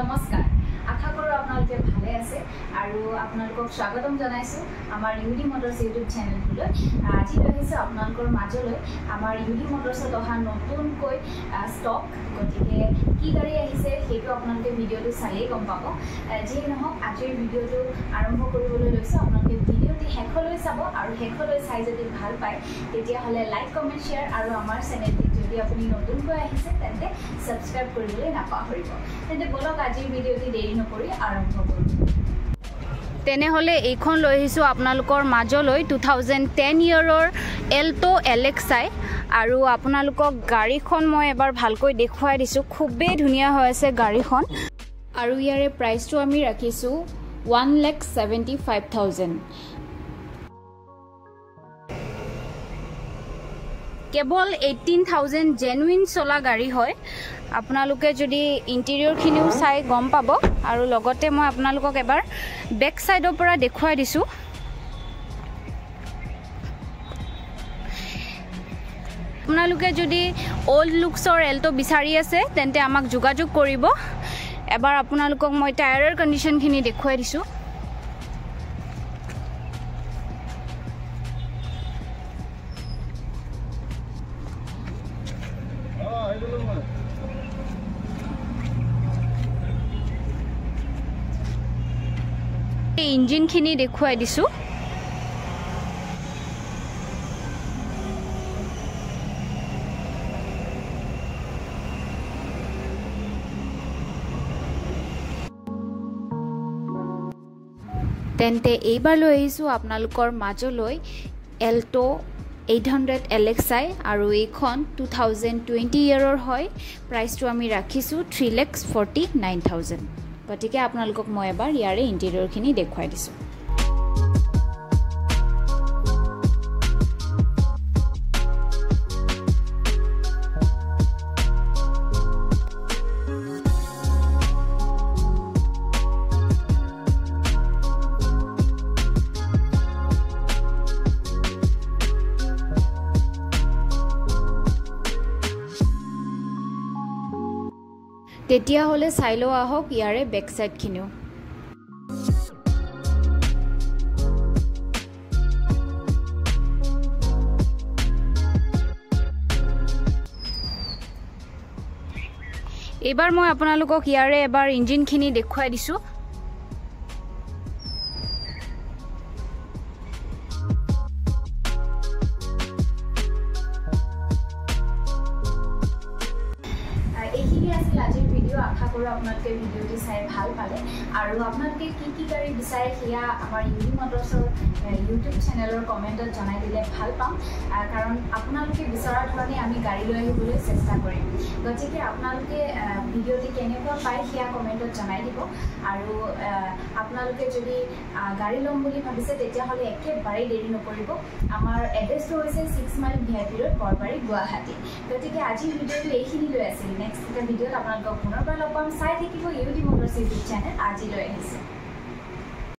নমস্কাৰ আশা কৰো আপোনালোকে ভালে আছে আৰু আপোনালোকক স্বাগতম জনাইছো আমাৰ ইউডি মটৰছ ইউটিউব চেনেললৈ আজি ৰহিছে আপোনালোকৰ মাজলৈ আমাৰ ইউডি মটৰছত অহা নতুনকৈ ষ্টক গতিকে কি গাড়ী আহিছে সেইটো আপোনালোকে ভিডিঅটো চালেই গম পাব যিয়ে নহওক আজিৰ ভিডিঅটো আৰম্ভ কৰিবলৈ লৈছো আপোনালোকে ভিডিঅটি শেষলৈ চাব আৰু শেষলৈ চাই যদি ভাল পায় তেতিয়াহ'লে লাইক কমেন্ট শেয়াৰ আৰু আমাৰ চেনেলটি যদি আপুনি নতুনকৈ আহিছে তেন্তে সাবস্ক্ৰাইব কৰিবলৈ নাপাহৰিব তেন্তে বলক আজিৰ ভিডিঅটি দেৰি নকৰি আৰম্ভ কৰো তেনেহলে এইখন লৈ আহিছো আপোনালোকৰ মাজলৈ 2010 ইয়াৰৰ এল্টো এলেক্সাই আৰু আপোনালোকক গাড়ীখন মই এবাৰ ভালকৈ দেখুৱাই দিছো খুবেই ধুনীয়া হৈ আছে গাড়ীখন আৰু ইয়াৰে প্ৰাইচটো আমি ৰাখিছো 1,75,000 কেৱল 18,000 জেনুইন চলা গাড়ী হয় আপোনালোকে যদি ইন্টেৰিয়ৰ খিনিও চাই গম পাব আৰু লগতে মই আপোনালোকক এবাৰ বেক সাইডৰ পৰা দেখুৱাই দিছো আপোনালোকে যদি ওল্ড লুকছৰ এল্টো বিচাৰি আছে তেন্তে আমাক যোগাযোগ কৰিব এবাৰ আপোনালোকক মই টায়াৰৰ কন্ডিশন খিনি দেখুৱাই দিছো ইঞ্জিন খিনি দেখুৱাই দিছো তেন্তে এইবাৰ লৈ আহিছো আপোনালোকৰ মাজলৈ এল্টো 800 এলেক্সাই আৰু এইখন 2020 ইয়াৰৰ হয় প্ৰাইচটো আমি ৰাখিছো 3,49,000 গতিকে আপোনালোকক মই এবাৰ ইয়াৰে ইন্টেৰিয়ৰ খিনি দেখুৱাই দিছো তেতিয়া হলে চাই লও আহক ইয়াৰে বেক সাইড খিনিও এবাৰ মই আপোনালোকক ইয়াৰে এবাৰ ইঞ্জিন খিনি দেখুৱাই দিছো আজিৰ ভিডিও আশা কৰো আপোনালোকে ভিডিওটি চাই ভাল পালে আৰু আপোনালোকে কি গাড়ী বিচাৰে হিয়া আমাৰ ইউডি মটৰছৰ ইউটিউব চেনেলৰ কমেন্টত জনাই দিলে ভাল পাম কাৰণ আপোনালোকে বিচৰা ধৰণে আমি গাড়ী লৈ আহিবলৈ চেষ্টা কৰিম গতিকে আপোনালোকে ভিডিওটি কেনেকুৱা পায় হিয়া কমেন্টত জনাই দিব আৰু আপোনালোকে যদি গাড়ী ল'ম বুলি ভাবিছে তেতিয়াহ'লে একেবাৰে দেৰি নকৰিব আমাৰ এড্ৰেছটো হৈছে 6 mile VIP road Borbari Guwahati গতিকে আজিৰ ভিডিওটো এইখিনি লৈ আছিল নেক্সট এটা ভিডিওত আপোনালোকক পুনৰবাৰ লগ পাম চাই থাকিব ইউডি মটৰছ ইউটিউব চেনেল আজিলৈ আহিছে